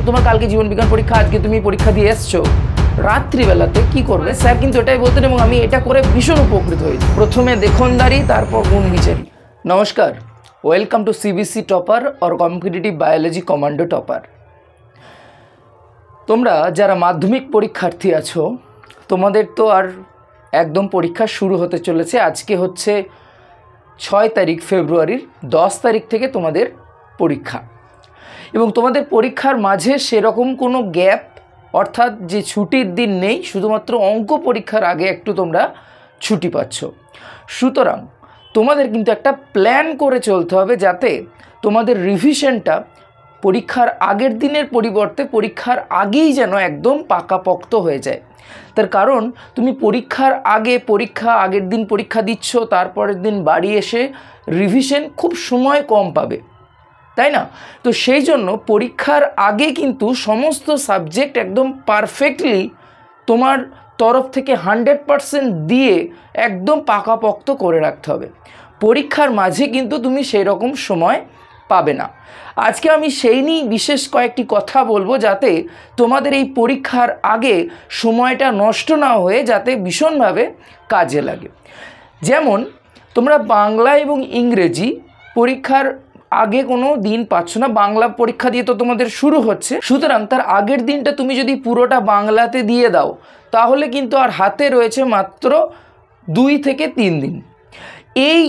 তোমার কালকে জীবন বিজ্ঞান পরীক্ষা, আজকে তুমি পরীক্ষা দিয়ে এসছো, রাত্রিবেলাতে কি করবে? স্যার কিন্তু এটাই বলতেন এবং আমি এটা করে ভীষণ উপকৃত হয়েছি। প্রথমে দেখনদারি, তারপর গুণ বিচারি। নমস্কার, welcome to CBC topper or competitive biology commando topper. তোমরা যারা মাধ্যমিক পরীক্ষার্থী আছো, তোমাদের তো আর একদম পরীক্ষা শুরু হতে চলেছে। আজকে হচ্ছে 6 তারিখ ফেব্রুয়ারির, 10 তারিখ থেকে তোমাদের পরীক্ষা এবং তোমাদের পরীক্ষার মাঝে সেরকম কোনো গ্যাপ অর্থাৎ যে ছুটির দিন নেই, শুধুমাত্র অঙ্ক পরীক্ষার আগে একটু তোমরা ছুটি পাচ্ছ। সুতরাং তোমাদের কিন্তু একটা প্ল্যান করে চলতে হবে যাতে তোমাদের রিভিশনটা পরীক্ষার আগের দিনের পরিবর্তে পরীক্ষার আগেই যেন একদম পাকাপোক্ত হয়ে যায়। তার কারণ তুমি পরীক্ষার আগের দিন পরীক্ষা দিচ্ছ, তারপরের দিন বাড়ি এসে রিভিশন খুব সময় কম পাবে, তাই না? তো সেই জন্য পরীক্ষার আগে কিন্তু সমস্ত সাবজেক্ট একদম পারফেক্টলি তোমার তরফ থেকে 100% দিয়ে একদম পাকাপোক্ত করে রাখতে হবে। পরীক্ষার মাঝে কিন্তু তুমি সেই রকম সময় পাবে না। আজকে আমি সেই নিয়ে বিশেষ কয়েকটি কথা বলবো যাতে তোমাদের এই পরীক্ষার আগে সময়টা নষ্ট না হয়ে যাতে ভীষণভাবে কাজে লাগে। যেমন তোমরা বাংলা এবং ইংরেজি পরীক্ষার আগে কোনো দিন পাচ্ছ না, বাংলা পরীক্ষা দিয়ে তো তোমাদের শুরু হচ্ছে, সুতরাং তার আগের দিনটা তুমি যদি পুরোটা বাংলাতে দিয়ে দাও তাহলে কিন্তু আর হাতে রয়েছে মাত্র 2 থেকে 3 দিন। এই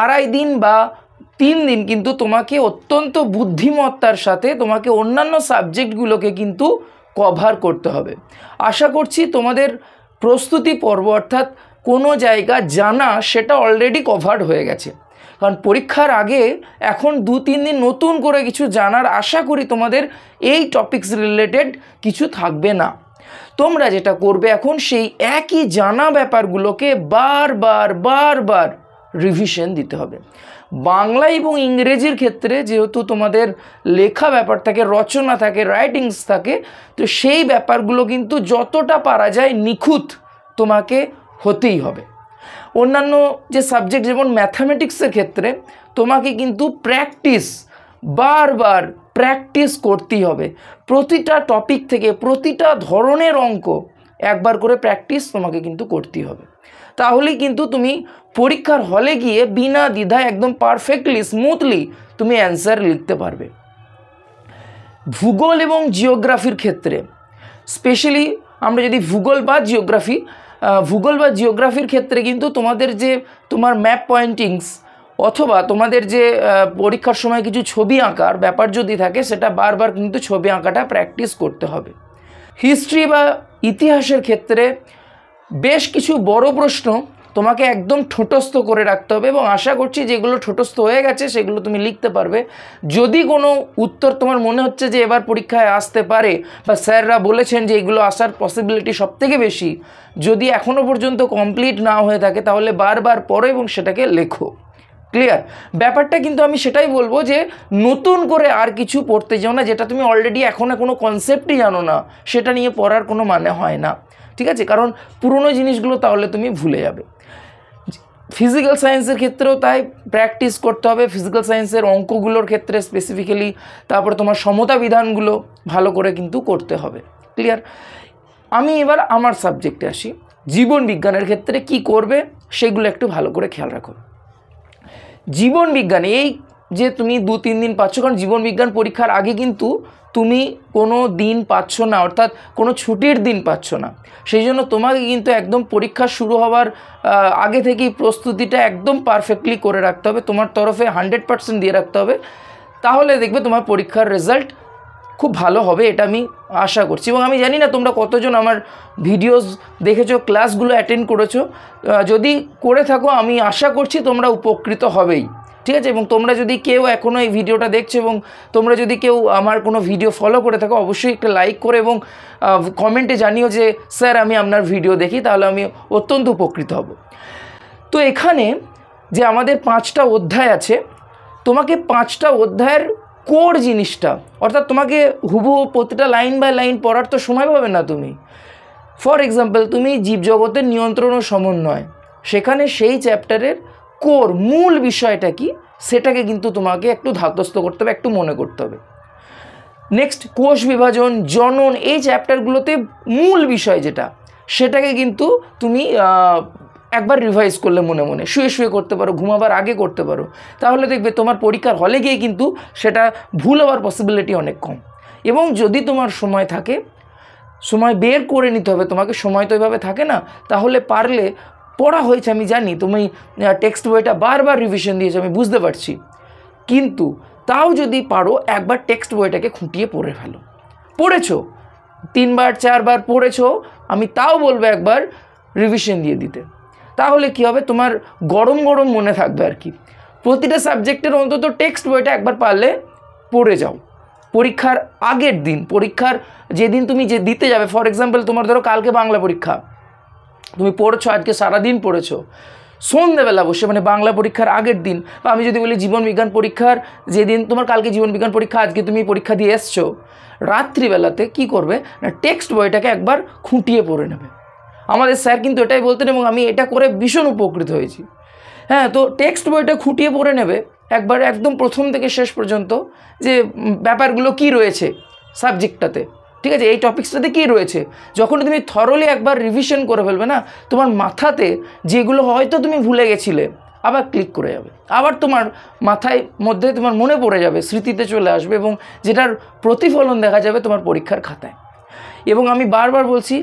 2.5 দিন বা 3 দিন কিন্তু তোমাকে অত্যন্ত বুদ্ধিমত্তার সাথে তোমাকে অন্যান্য সাবজেক্টগুলোকে কিন্তু কভার করতে হবে। আশা করছি তোমাদের প্রস্তুতি পর্ব অর্থাৎ কোনো জায়গা জানা সেটা অলরেডি কভার্ড হয়ে গেছে, কারণ পরীক্ষার আগে এখন 2-3 দিন নতুন করে কিছু জানার আশা করি তোমাদের এই টপিকস রিলেটেড কিছু থাকবে না। তোমরা যেটা করবে এখন সেই একই জানা ব্যাপারগুলোকে বারবার রিভিশন দিতে হবে। বাংলা এবং ইংরেজির ক্ষেত্রে যেহেতু তোমাদের লেখা ব্যাপার থাকে, রচনা থাকে, রাইটিংস থাকে, তো সেই ব্যাপারগুলো কিন্তু যতটা পারা যায় নিখুঁত তোমাকে হতেই হবে। অন্যান্য যে সাবজেক্ট যেমন ম্যাথামেটিক্সের ক্ষেত্রে তোমাকে কিন্তু বারবার প্র্যাকটিস করতেই হবে। প্রতিটা টপিক থেকে প্রতিটা ধরনের অঙ্ক একবার করে প্র্যাকটিস তোমাকে কিন্তু করতেই হবে। তাহলেই কিন্তু তুমি পরীক্ষার হলে গিয়ে বিনা দ্বিধায় একদম পারফেক্টলি স্মুথলি তুমি অ্যান্সার লিখতে পারবে। ভূগোল এবং জিওগ্রাফির ক্ষেত্রে স্পেশালি আমরা যদি ভূগোল বা জিওগ্রাফির ক্ষেত্রে কিন্তু তোমার ম্যাপ পয়েন্টিংস অথবা তোমাদের যে পরীক্ষার সময় কিছু ছবি আঁকার ব্যাপার যদি থাকে সেটা বারবার কিন্তু ছবি আঁকাটা প্র্যাকটিস করতে হবে। হিস্ট্রি বা ইতিহাসের ক্ষেত্রে বেশ কিছু বড় প্রশ্ন তোমাকে একদম ঠোঁটস্থ করে রাখতে হবে এবং আশা করছি যেগুলো ঠোঁটস্থ হয়ে গেছে সেগুলো তুমি লিখতে পারবে। যদি কোনো উত্তর তোমার মনে হচ্ছে যে এবার পরীক্ষায় আসতে পারে বা স্যাররা বলেছেন যে এগুলো আসার পসিবিলিটি সবথেকে বেশি, যদি এখনও পর্যন্ত কমপ্লিট না হয়ে থাকে তাহলে বারবার পড়ো এবং সেটাকে লেখো। ক্লিয়ার? ব্যাপারটা কিন্তু আমি সেটাই বলবো যে নতুন করে আর কিছু পড়তে যাও না, যেটা তুমি অলরেডি এখনও কোনো কনসেপ্টই জানো না সেটা নিয়ে পড়ার কোনো মানে হয় না, ঠিক আছে? কারণ পুরনো জিনিসগুলো তাহলে তুমি ভুলে যাবে। ফিজিক্যাল সায়েন্সের ক্ষেত্রেও তাই প্র্যাকটিস করতে হবে, ফিজিক্যাল সায়েন্সের অঙ্কগুলোর ক্ষেত্রে স্পেসিফিক্যালি, তারপরে তোমার সমতা বিধানগুলো ভালো করে কিন্তু করতে হবে। ক্লিয়ার? আমি এবার আমার সাবজেক্টে আসি। জীবন বিজ্ঞানের ক্ষেত্রে কি করবে সেগুলো একটু ভালো করে খেয়াল রাখো। জীবন বিজ্ঞানে এই যে তুমি 2-3 দিন পাচ্ছ, কারণ জীবন বিজ্ঞান পরীক্ষার আগে কিন্তু তুমি কোনো দিন পাচ্ছ না, অর্থাৎ কোনো ছুটির দিন পাচ্ছ না। সেই জন্য তোমাকে কিন্তু একদম পরীক্ষা শুরু হওয়ার আগে থেকেই প্রস্তুতিটা একদম পারফেক্টলি করে রাখতে হবে, তোমার তরফে 100% দিয়ে রাখতে হবে। তাহলে দেখবে তোমার পরীক্ষার রেজাল্ট খুব ভালো হবে, এটা আমি আশা করছি। এবং আমি জানি না তোমরা কতজন আমার ভিডিওস দেখেছো, ক্লাসগুলো অ্যাটেন্ড করেছো। যদি করে থাকো আমি আশা করছি তোমরা উপকৃত হবেই, ঠিক আছে? এবং তোমরা যদি কেউ এখনও এই ভিডিওটা দেখছো এবং তোমরা যদি কেউ আমার কোনো ভিডিও ফলো করে থাকো অবশ্যই একটা লাইক করে এবং কমেন্টে জানিও যে স্যার আমি আপনার ভিডিও দেখি, তাহলে আমি অত্যন্ত উপকৃত হব। তো এখানে যে আমাদের 5টা অধ্যায় আছে, তোমাকে 5টা অধ্যায়ের কোর জিনিসটা, অর্থাৎ তোমাকে হুবহু প্রতিটা লাইন বাই লাইন পড়ার তো সময় পাবে না তুমি। ফর এক্সাম্পল তুমি জীবজগতের নিয়ন্ত্রণ ও সমন্বয়, সেখানে সেই চ্যাপ্টারের কোর মূল বিষয়টা কি সেটাকে কিন্তু তোমাকে একটু ধাতস্থ করতে হবে, একটু মনে করতে হবে। নেক্সট কোষ বিভাজন, জনন, এই চ্যাপ্টারগুলোতে মূল বিষয় যেটা, সেটাকে কিন্তু তুমি একবার রিভাইজ করলে মনে মনে শুয়ে শুয়ে করতে পারো, ঘুমাবার আগে করতে পারো, তাহলে দেখবে তোমার পরীক্ষার হলে গিয়ে কিন্তু সেটা ভুল হওয়ার পসিবিলিটি অনেক কম। এবং যদি তোমার সময় থাকে, সময় বের করে নিতে হবে তোমাকে, সময় তো এভাবে থাকে না, তাহলে পারলে পড়া হয়েছে আমি জানি, তুমি টেক্সট বইটা বারবার রিভিশন দিয়েছো আমি বুঝতে পারছি, কিন্তু তাও যদি পারো একবার টেক্সট বইটাকে খুঁটিয়ে পড়ে ফেলো। পড়েছো 3বার 4বার পড়েছো, আমি তাও বলবো একবার রিভিশন দিয়ে দিতে, তাহলে কি হবে তোমার গরম গরম মনে থাকবে আর কি। প্রতিটা সাবজেক্টের অন্তত টেক্সট বইটা একবার পারলে পড়ে যাও পরীক্ষার আগের দিন, পরীক্ষার যেদিন তুমি যে দিতে যাবে। ফর এক্সাম্পল তোমার ধরো কালকে বাংলা পরীক্ষা, তুমি পড়েছো আজকে সারাদিন পড়েছো, সন্ধ্যেবেলা বসে মানে বাংলা পরীক্ষার আগের দিন, বা আমি যদি বলি জীবন বিজ্ঞান পরীক্ষার যেদিন, তোমার কালকে জীবন বিজ্ঞান পরীক্ষা, আজকে তুমি পরীক্ষা দিয়ে এসছো, রাত্রিবেলাতে কি করবে না টেক্সট বইটাকে একবার খুঁটিয়ে পড়ে নেবে। আমাদের স্যার কিন্তু এটাই বলতেন এবং আমি এটা করে ভীষণ উপকৃত হয়েছি। হ্যাঁ, তো টেক্সট বইটা খুঁটিয়ে পড়ে নেবে একবার একদম প্রথম থেকে শেষ পর্যন্ত, যে ব্যাপারগুলো কি রয়েছে সাবজেক্টটাতে, ঠিক আছে, এই টপিক্সটাতে কী রয়েছে। যখন তুমি থরলি একবার রিভিশন করে ফেলবে না, তোমার মাথাতে যেগুলো হয়তো তুমি ভুলে গেছিলে আবার ক্লিক করে যাবে, আবার তোমার মাথায় মধ্যে তোমার মনে পড়ে যাবে, স্মৃতিতে চলে আসবে, এবং যেটার প্রতিফলন দেখা যাবে তোমার পরীক্ষার খাতায়। এবং আমি বারবার বলছি,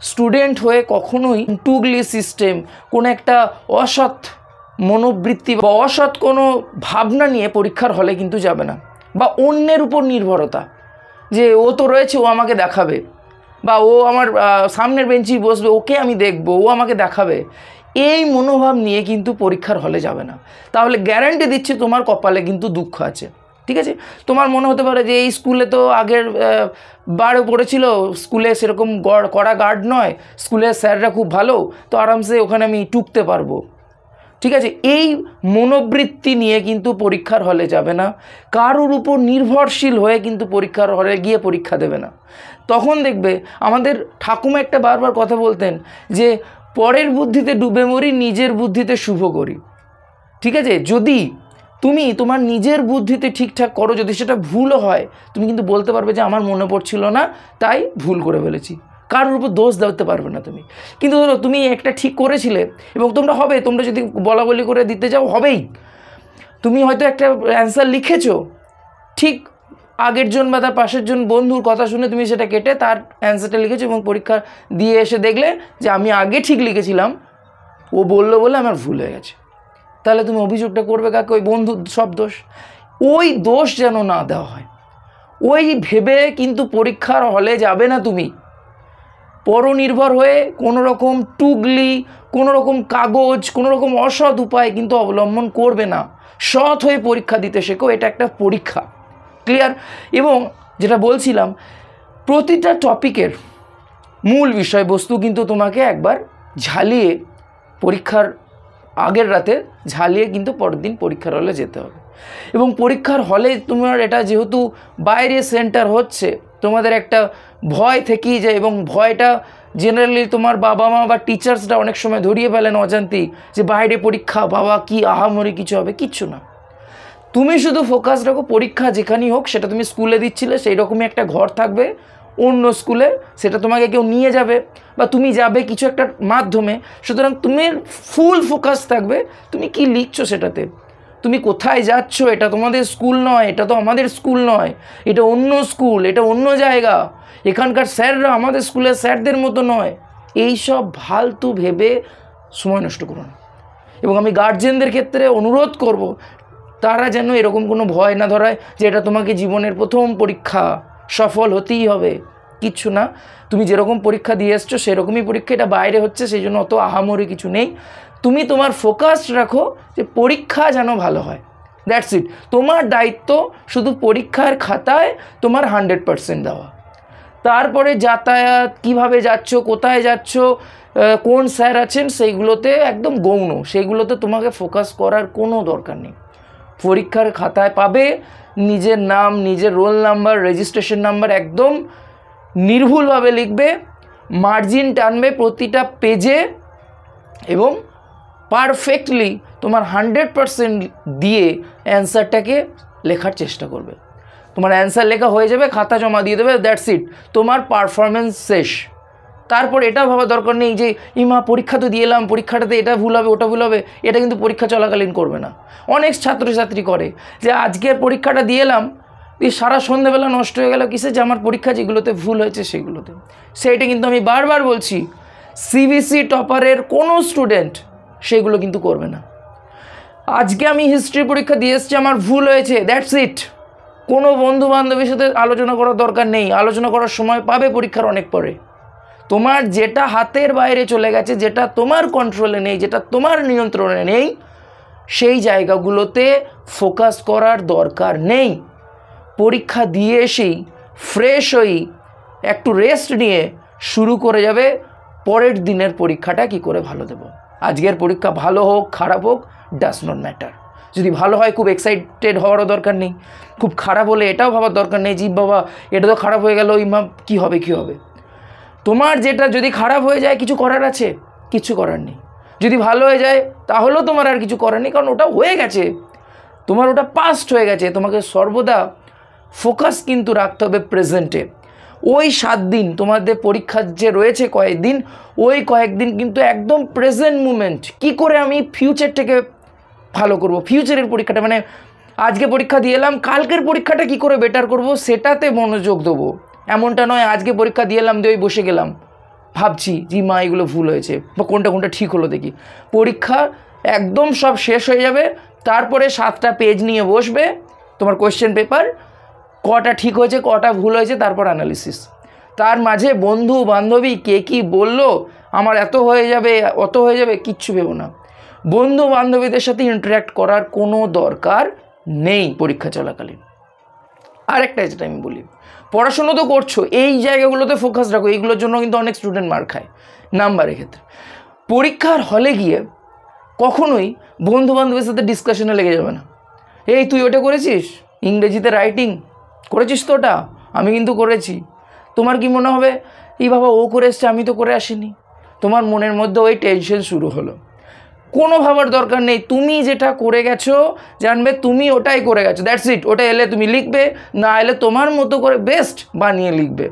স্টুডেন্ট হয়ে কখনোই টুগলি সিস্টেম, কোনো একটা অসৎ মনোবৃত্তি বা অসৎ কোনো ভাবনা নিয়ে পরীক্ষার হলে কিন্তু যাবে না, বা অন্যের উপর নির্ভরতা, যে ও তো রয়েছে ও আমাকে দেখাবে, বা ও আমার সামনের বেঞ্চেই বসবে ওকে আমি দেখব, ও আমাকে দেখাবে, এই মনোভাব নিয়ে কিন্তু পরীক্ষার হলে যাবে না। তাহলে গ্যারান্টি দিচ্ছি তোমার কপালে কিন্তু দুঃখ আছে। ঠিক আছে, তোমার মনে হতে পারে যে এই স্কুলে তো আগের বারে পড়েছিল, স্কুলে সেরকম কড়া গার্ড নয়, স্কুলের স্যাররা খুব ভালো, তো আরামসে ওখানে আমি টুকতে পারবো। ঠিক আছে, এই মনোবৃত্তি নিয়ে কিন্তু পরীক্ষার হলে যাবে না, কারোর উপর নির্ভরশীল হয়ে কিন্তু পরীক্ষার হলে গিয়ে পরীক্ষা দেবে না। তখন দেখবে আমাদের ঠাকুমা একটা বারবার কথা বলতেন যে পরের বুদ্ধিতে ডুবে মরি, নিজের বুদ্ধিতে শুভ করি। ঠিক আছে, যদি তুমি তোমার নিজের বুদ্ধিতে ঠিকঠাক করো, যদি সেটা ভুলও হয়, তুমি কিন্তু বলতে পারবে যে আমার মনে পড়ছিল না তাই ভুল করে ফেলেছি, কারোর উপর দোষ দিতে পারবে না তুমি। কিন্তু ধরো তুমি একটা ঠিক করেছিলে এবং তোমরা হবে, তোমরা যদি বলা বলি করে দিতে যাও হবেই, তুমি হয়তো একটা অ্যান্সার লিখেছো, ঠিক আগের জন বা তার পাশের জন বন্ধুর কথা শুনে তুমি সেটা কেটে তার অ্যান্সারটা লিখেছো, এবং পরীক্ষা দিয়ে এসে দেখলে যে আমি আগে ঠিক লিখেছিলাম, ও বললো বলে আমার ভুল হয়ে গেছে। তাহলে তুমি অভিযোগটা করবে কাকে? ওই বন্ধুর সব দোষ। ওই দোষ যেন না দেওয়া হয়, ওই ভেবে কিন্তু পরীক্ষার হলে যাবে না তুমি। পরনির্ভর হয়ে কোনো রকম টুগলি, কোনো রকম কাগজ, কোনো রকম অসৎ উপায় কিন্তু অবলম্বন করবে না। সৎ হয়ে পরীক্ষা দিতে শেখো, এটা একটা পরীক্ষা। ক্লিয়ার? এবং যেটা বলছিলাম, প্রতিটা টপিকের মূল বিষয়বস্তু কিন্তু তোমাকে একবার ঝালিয়ে পরীক্ষার আগের রাতে ঝালিয়ে কিন্তু পরের দিন পরীক্ষার হলে যেতে হবে। এবং পরীক্ষার হলে তোমার এটা যেহেতু বাইরে সেন্টার হচ্ছে, তোমাদের একটা ভয় থেকেই যায়, এবং ভয়টা জেনারেলি তোমার বাবা মা বা টিচার্সরা অনেক সময় ধরিয়ে ফেলেন অজান্তেই, যে বাইরে পরীক্ষা, বাবা কি আহামরি কিছু হবে, কিচ্ছু না। তুমি শুধু ফোকাস রাখো, পরীক্ষা যেখানেই হোক, সেটা তুমি স্কুলে দিচ্ছিলে সেই রকমই একটা ঘর থাকবে অন্য স্কুলে, সেটা তোমাকে কেউ নিয়ে যাবে বা তুমি যাবে কিছু একটা মাধ্যমে। সুতরাং তুমি ফুল ফোকাস থাকবে তুমি কি লিখছো সেটাতে, তুমি কোথায় যাচ্ছ। এটা তোমাদের স্কুল নয়, এটা তো আমাদের স্কুল নয়, এটা অন্য স্কুল, এটা অন্য জায়গা, এখানকার স্যাররা আমাদের স্কুলের স্যারদের মতো নয়। এই সব ফালতু ভেবে সময় নষ্ট করো না। এবং আমি গার্জেনদের ক্ষেত্রে অনুরোধ করব, তারা যেন এরকম কোনো ভয় না ধরায় যে এটা তোমাকে জীবনের প্রথম পরীক্ষা, সফল হতেই হবে। কিচ্ছু না, তুমি যেরকম পরীক্ষা দিয়ে এসছো সেরকমই পরীক্ষা, এটা বাইরে হচ্ছে সেই জন্য অত আহামরি কিছু নেই। তুমি তোমার ফোকাস রাখো যে পরীক্ষা যেন ভালো হয়, দ্যাটস ইট। তোমার দায়িত্ব শুধু পরীক্ষার খাতায় তোমার 100% দেওয়া। তারপরে যাতায়াত, কিভাবে যাচ্ছ, কোথায় যাচ্ছ, কোন স্যার আছেন, সেইগুলোতে একদম গৌণ, সেইগুলোতে তোমাকে ফোকাস করার কোনো দরকার নেই। পরীক্ষার খাতায় পাবে নিজের নাম, নিজের রোল নাম্বার, রেজিস্ট্রেশন নাম্বার একদম নির্ভুলভাবে লিখবে, মার্জিন টানবে প্রতিটা পেজে, এবং পারফেক্টলি তোমার 100% দিয়ে অ্যান্সারটাকে লেখার চেষ্টা করবে। তোমার অ্যান্সার লেখা হয়ে যাবে, খাতা জমা দিয়ে দেবে, দ্যাটস ইট, তোমার পারফরমেন্স শেষ। তারপর এটা ভাবা দরকার নেই যে ইমা পরীক্ষা তো দিয়ে এলাম, পরীক্ষাটাতে এটা ভুল হবে ওটা ভুল হবে, এটা কিন্তু পরীক্ষা চলাকালীন করবে না। অনেক ছাত্রছাত্রী করে যে আজকের পরীক্ষাটা দিয়ে এলাম, দিয়ে সারা সন্ধ্যেবেলা নষ্ট হয়ে গেল কিসে, যে আমার পরীক্ষা যেগুলোতে ভুল হয়েছে সেগুলোতে। সেইটা কিন্তু আমি বারবার বলছি, সিবিসি টপারের কোনো স্টুডেন্ট সেগুলো কিন্তু করবে না। আজকে আমি হিস্ট্রি পরীক্ষা দিয়ে এসেছি, আমার ভুল হয়েছে, দ্যাটস ইট। কোনো বন্ধু বান্ধবীর সাথে আলোচনা করার দরকার নেই, আলোচনা করার সময় পাবে পরীক্ষার অনেক পরে। তোমার যেটা হাতের বাইরে চলে গেছে, যেটা তোমার কন্ট্রোলে নেই, যেটা তোমার নিয়ন্ত্রণে নেই, সেই জায়গাগুলোতে ফোকাস করার দরকার নেই। পরীক্ষা দিয়ে এসেই ফ্রেশ হই, একটু রেস্ট নিয়ে শুরু করে যাবে পরের দিনের পরীক্ষাটা কি করে ভালো দেব। আজকের পরীক্ষা ভালো হোক খারাপ হোক ডাজ নট ম্যাটার। যদি ভালো হয় খুব এক্সাইটেড হওয়ারও দরকার নেই, খুব খারাপ হলে এটাও ভাবার দরকার নেই যে বাবা এটা তো খারাপ হয়ে গেল, ইমা কী হবে কী হবে। তোমার যেটা যদি খারাপ হয়ে যায় কিছু করার আছে? কিছু করার নেই। যদি ভালো হয়ে যায় তাহলেও তোমার আর কিছু করার নেই, কারণ ওটা হয়ে গেছে, তোমার ওটা পাস্ট হয়ে গেছে। তোমাকে সর্বদা ফোকাস কিন্তু রাখতে হবে প্রেজেন্টে। ওই 7 দিন তোমাদের পরীক্ষা যে রয়েছে কয়েকদিন, ওই কয়েকদিন কিন্তু একদম প্রেজেন্ট মুমেন্ট, কি করে আমি ফিউচারটাকে ভালো করব, ফিউচারের পরীক্ষাটা মানে আজকে পরীক্ষা দিয়ে এলাম, কালকের পরীক্ষাটা কি করে বেটার করব সেটাতে মনোযোগ দেবো। এমনটা নয় আজকে পরীক্ষা দিয়ে এলাম দিয়ে ওই বসে গেলাম ভাবছি যে মা এগুলো ভুল হয়েছে বা কোনটা কোনটা ঠিক হলো দেখি। পরীক্ষা একদম সব শেষ হয়ে যাবে, তারপরে 7টা পেজ নিয়ে বসবে, তোমার কোয়েশ্চেন পেপার, কটা ঠিক হয়েছে কটা ভুল হয়েছে, তারপর অ্যানালিসিস। তার মাঝে বন্ধু বান্ধবী কে কী বললো, আমার এত হয়ে যাবে অত হয়ে যাবে, কিচ্ছু ভেবো না। বন্ধু বান্ধবীদের সাথে ইন্টারাক্ট করার কোনো দরকার নেই পরীক্ষা চলাকালীন। আরেকটা যেটা আমি বলি, পড়াশুনো তো করছো, এই জায়গাগুলোতে ফোকাস রাখো। এইগুলোর জন্য কিন্তু অনেক স্টুডেন্ট মার খায় নাম্বারের ক্ষেত্রে। পরীক্ষার হলে গিয়ে কখনোই বন্ধু বান্ধবের সাথে ডিসকাশনে লেগে যাবে না। এই তুই ওটা করেছিস, ইংরেজিতে রাইটিং করেছিস তো ওটা, আমি কিন্তু করেছি। তোমার কি মনে হবে এই বাবা ও করে এসছে আমি তো করে আসিনি, তোমার মনের মধ্যে ওই টেনশন শুরু হলো। কোনো ভাবার দরকার নেই, তুমি যেটা করে গেছো জানবে তুমি ওটাই করে গেছো, দ্যাটস ইট। ওটা এলে তুমি লিখবে, না এলে তোমার মতো করে বেস্ট বানিয়ে লিখবে।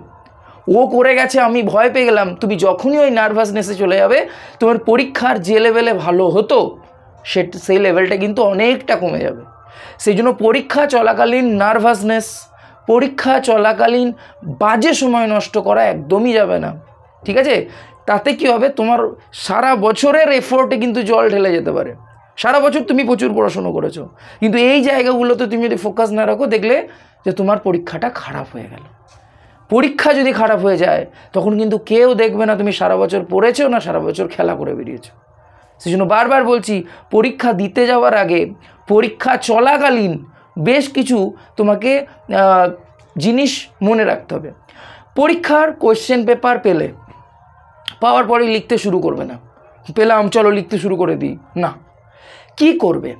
ও করে গেছে আমি ভয় পেয়ে গেলাম, তুমি যখনই ওই নার্ভাসনেসে চলে যাবে, তোমার পরীক্ষার যে লেভেলে ভালো হতো সেই লেভেলটা কিন্তু অনেকটা কমে যাবে। সেই জন্য পরীক্ষা চলাকালীন নার্ভাসনেস, পরীক্ষা চলাকালীন বাজে সময় নষ্ট করা একদমই যাবে না, ঠিক আছে? তাতে কি হবে, তোমার সারা বছরের এফোর্টে কিন্তু জল ঢেলে যেতে পারে। সারা বছর তুমি প্রচুর পড়াশুনো করেছো, কিন্তু এই জায়গাগুলোতে তুমি যদি ফোকাস না রাখো, দেখলে যে তোমার পরীক্ষাটা খারাপ হয়ে গেল। পরীক্ষা যদি খারাপ হয়ে যায় তখন কিন্তু কেউ দেখবে না তুমি সারা বছর পড়েছো না সারা বছর খেলা করে বেরিয়েছো। সেই জন্য বারবার বলছি, পরীক্ষা দিতে যাওয়ার আগে পরীক্ষা চলাকালীন বেশ কিছু তোমাকে জিনিস মনে রাখতে হবে। পরীক্ষার কোয়েশ্চেন পেপার পাওয়ার পরেই লিখতে শুরু করবে না, পেলাম চলো লিখতে শুরু করে দিই না। কি করবে,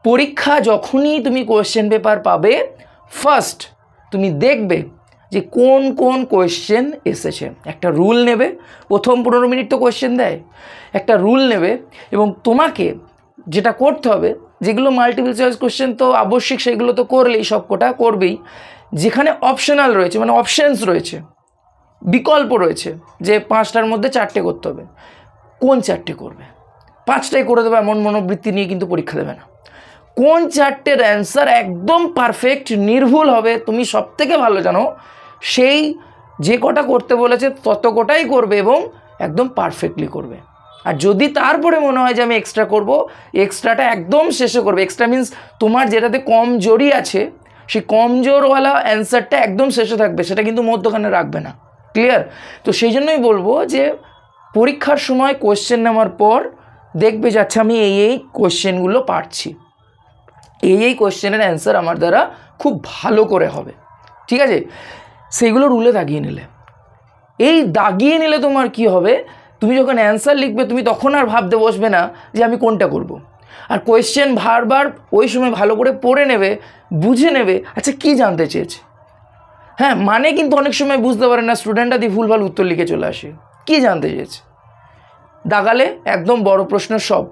পরীক্ষা যখনই তুমি কোয়েশ্চেন পেপার পাবে, ফার্স্ট তুমি দেখবে যে কোন কোন কোয়েশ্চেন এসেছে। একটা রুল নেবে, প্রথম 15 মিনিট তো কোয়েশ্চেন দেয়, একটা রুল নেবে এবং তোমাকে যেটা করতে হবে, যেগুলো মাল্টিপল চয়েস কোয়েশ্চেন তো আবশ্যিক সেগুলো তো করলেই সব কটা করবেই, যেখানে অপশনাল রয়েছে মানে অপশানস রয়েছে, বিকল্প রয়েছে যে 5টার মধ্যে 4টে করতে হবে, কোন 4টে করবে? 5টাই করে দেবে এমন মনোবৃত্তি নিয়ে কিন্তু পরীক্ষা দেবে না। কোন 4টের অ্যান্সার একদম পারফেক্ট নির্ভুল হবে তুমি সবথেকে ভালো জানো, সেই যে কটা করতে বলেছে তত কটাই করবে এবং একদম পারফেক্টলি করবে। আর যদি তারপরে মনে হয় যে আমি এক্সট্রা করব, এক্সট্রাটা একদম শেষে করবে। এক্সট্রা মিন্স তোমার যেটাতে কমজোরি আছে সেই কমজোরওয়ালা অ্যান্সারটা একদম শেষে থাকবে, সেটা কিন্তু মধ্যখানে রাখবে না। ক্লিয়ার? তো সেই জন্যই বলবো যে পরীক্ষার সময় কোয়েশ্চেন নেওয়ার পর দেখবে যে আচ্ছা আমি এই কোয়েশ্চেনগুলো পারছি, এই কোয়েশ্চেনের অ্যান্সার আমার দ্বারা খুব ভালো করে হবে, ঠিক আছে? সেইগুলো রুলে দাগিয়ে নিলে, এই দাগিয়ে নিলে তোমার কি হবে, তুমি যখন অ্যান্সার লিখবে তুমি তখন আর ভাবতে বসবে না যে আমি কোনটা করব। আর কোয়েশ্চেন বারবার ওই সময় ভালো করে পড়ে নেবে, বুঝে নেবে আচ্ছা কি জানতে চেয়েছে। হ্যাঁ, মানে কিন্তু অনেক সময় বুঝতে পারে না স্টুডেন্টরা দিয়ে ভুলভাল উত্তর লিখে চলে আসে। কি জানতে চেয়েছে, দাগালে একদম বড় প্রশ্ন সব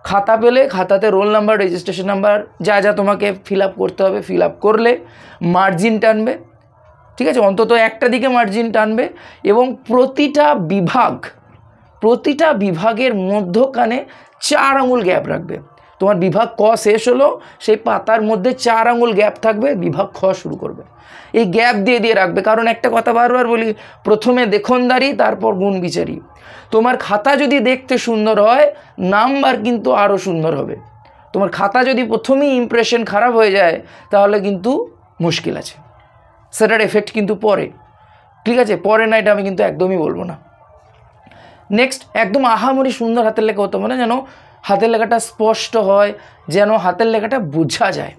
খাতা পেলে খাতাতে রোল নাম্বার, রেজিস্ট্রেশন নাম্বার যা যা তোমাকে ফিল আপ করতে হবে ফিল আপ করলে মার্জিন টানবে, ঠিক আছে, অন্তত একটা দিকে মার্জিন টানবে এবং প্রতিটা বিভাগের মধ্যখানে 4 আঙুল গ্যাপ রাখবে। তোমার বিভাগ ক শেষ হলো, সেই পাতার মধ্যে 4 আঙুল গ্যাপ থাকবে, বিভাগ খ শুরু করবে। এই গ্যাপ দিয়ে রাখবে, কারণ একটা কথা বারবার বলি, প্রথমে দেখনদারি তারপর গুণ বিচারি। তোমার খাতা যদি দেখতে সুন্দর হয়, নাম্বার কিন্তু আরও সুন্দর হবে। তোমার খাতা যদি প্রথমেই ইমপ্রেশন খারাপ হয়ে যায়, তাহলে কিন্তু মুশকিল আছে, সেটার এফেক্ট কিন্তু পরে, ঠিক আছে, পরে না, এটা আমি কিন্তু একদমই বলবো না। নেক্সট, একদম আহামরি সুন্দর হাতের লেখা হতে মানে যেন হাতের লেখাটা স্পষ্ট হয়, যেন হাতের লেখাটা বোঝা যায়,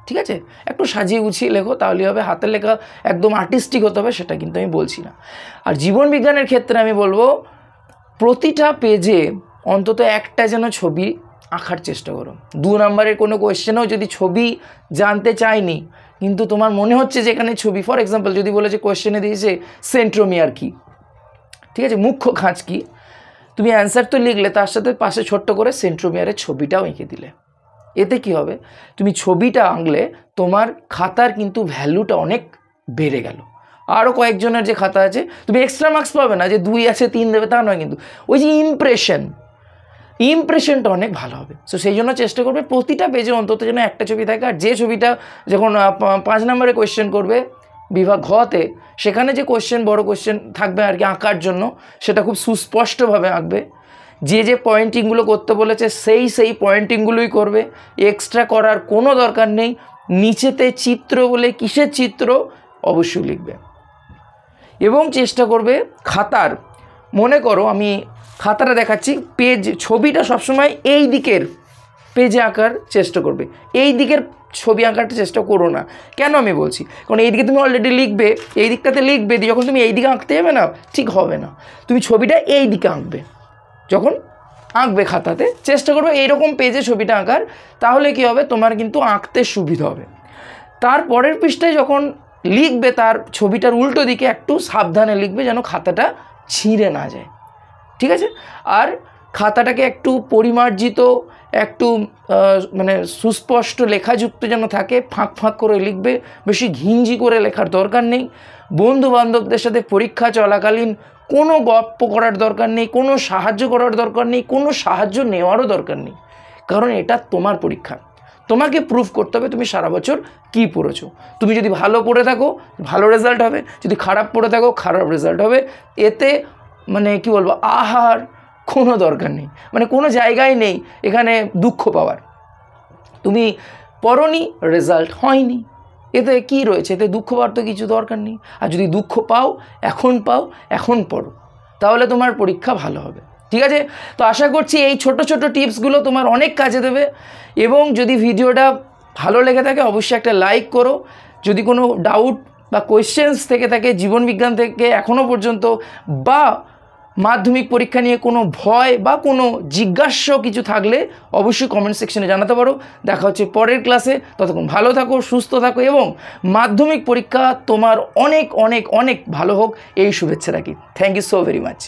ঠিক আছে, একটু সাজিয়ে গুছিয়ে লেখো, তাহলেই হবে। হাতের লেখা একদম আর্টিস্টিক হতে হবে, সেটা কিন্তু আমি বলছি না। আর জীবন বিজ্ঞানের ক্ষেত্রে আমি বলবো, প্রতিটা পেজে অন্তত একটা যেন ছবি আঁকার চেষ্টা করো। 2 নম্বরের কোনো কোয়েশ্চেনেও যদি ছবি জানতে চাইনি, কিন্তু তোমার মনে হচ্ছে যে এখানে ছবি, ফর এক্সাম্পল যদি বলে যে কোয়েশ্চেনে দিয়েছে সেন্ট্রোমিয়ার কি, ঠিক আছে, মুখ্য খাঁজ কি, তুমি অ্যান্সার তো লিখলে, তার সাথে পাশে ছোট্ট করে সেন্ট্রোমিয়ারের ছবিটাও এঁকে দিলে। এতে কি হবে, তুমি ছবিটা আঁকলে তোমার খাতার কিন্তু ভ্যালুটা অনেক বেড়ে গেল। আরও কয়েকজনের যে খাতা আছে, তুমি এক্সট্রা মার্কস পাবে না যে 2 আছে 3 দেবে, তা নয়, কিন্তু ওই যে ইমপ্রেশনটা অনেক ভালো হবে। সো সেই জন্য চেষ্টা করবে প্রতিটা পেজে অন্তত যেন একটা ছবি থাকে। আর যে ছবিটা যখন 5 নম্বরে কোয়েশ্চেন করবে বিভাগ ঘতে, সেখানে যে বড় কোয়েশ্চেন থাকবে আর কি আঁকার জন্য, সেটা খুব সুস্পষ্টভাবে আঁকবে। যে পয়েন্টিংগুলো করতে বলেছে সেই পয়েন্টিংগুলোই করবে, এক্সট্রা করার কোনো দরকার নেই। নিচেতে চিত্র বলে কিসের চিত্র অবশ্যই লিখবে এবং চেষ্টা করবে খাতার, মনে করো আমি খাতাটা দেখাচ্ছি, ছবিটা সবসময় এই দিকের পেজে আঁকার চেষ্টা করবে, এই দিকের ছবি আঁকার চেষ্টা করো না। কেন আমি বলছি, কারণ এই দিকে তুমি অলরেডি লিখবে, এই দিকটাতে লিখবে, যখন তুমি এই দিকে আঁকতে যাবে না, ঠিক হবে না। তুমি ছবিটা এই দিকে আঁকবে, যখন আঁকবে খাতাতে চেষ্টা করবে এইরকম পেজে ছবিটা আঁকার, তাহলে কি হবে, তোমার কিন্তু আঁকতে সুবিধা হবে। তার পরের পৃষ্ঠায় যখন লিখবে, তার ছবিটার উল্টো দিকে একটু সাবধানে লিখবে, যেন খাতাটা ছিঁড়ে না যায়, ঠিক আছে। আর খাতাটাকে একটু পরিমার্জিত, একটু মানে সুস্পষ্ট লেখাযুক্ত যেন থাকে, ফাঁক করে লিখবে, বেশি ঘিঞ্জি করে লেখার দরকার নেই। বন্ধু বান্ধবদের সাথে পরীক্ষা চলাকালীন কোনো গল্প করার দরকার নেই, কোনো সাহায্য করার দরকার নেই, কোনো সাহায্য নেওয়ারও দরকার নেই, কারণ এটা তোমার পরীক্ষা। তোমাকে প্রুফ করতে হবে তুমি সারা বছর কী পড়েছো। তুমি যদি ভালো পড়ে থাকো ভালো রেজাল্ট হবে, যদি খারাপ পড়ে থাকো খারাপ রেজাল্ট হবে। এতে মানে কি বলবো, আহার কোনো দরকার নেই, মানে কোনো জায়গায় নেই এখানে দুঃখ পাওয়ার। তুমি পড়োনি, রেজাল্ট হয়নি, এতে কি রয়েছে, এতে দুঃখ পাওয়ার তো কিছু দরকার নেই। আর যদি দুঃখ পাও, এখন পড়ো, তাহলে তোমার পরীক্ষা ভালো হবে, ঠিক আছে। তো আশা করছি এই ছোট টিপসগুলো তোমার অনেক কাজে দেবে। এবং যদি ভিডিওটা ভালো লেগে থাকে অবশ্যই একটা লাইক করো। যদি কোনো ডাউট বা কোয়েশ্চেন্স থেকে থাকে জীবনবিজ্ঞান থেকে এখনও পর্যন্ত, বা মাধ্যমিক পরীক্ষা নিয়ে কোনো ভয় বা কোনো জিজ্ঞাস্য কিছু থাকলে অবশ্যই কমেন্ট সেকশনে জানাতে পারো। দেখা হচ্ছে পরের ক্লাসে, ততক্ষণ ভালো থাকো, সুস্থ থাকো এবং মাধ্যমিক পরীক্ষা তোমার অনেক অনেক অনেক ভালো হোক, এই শুভেচ্ছা রাখি। Thank you so very much.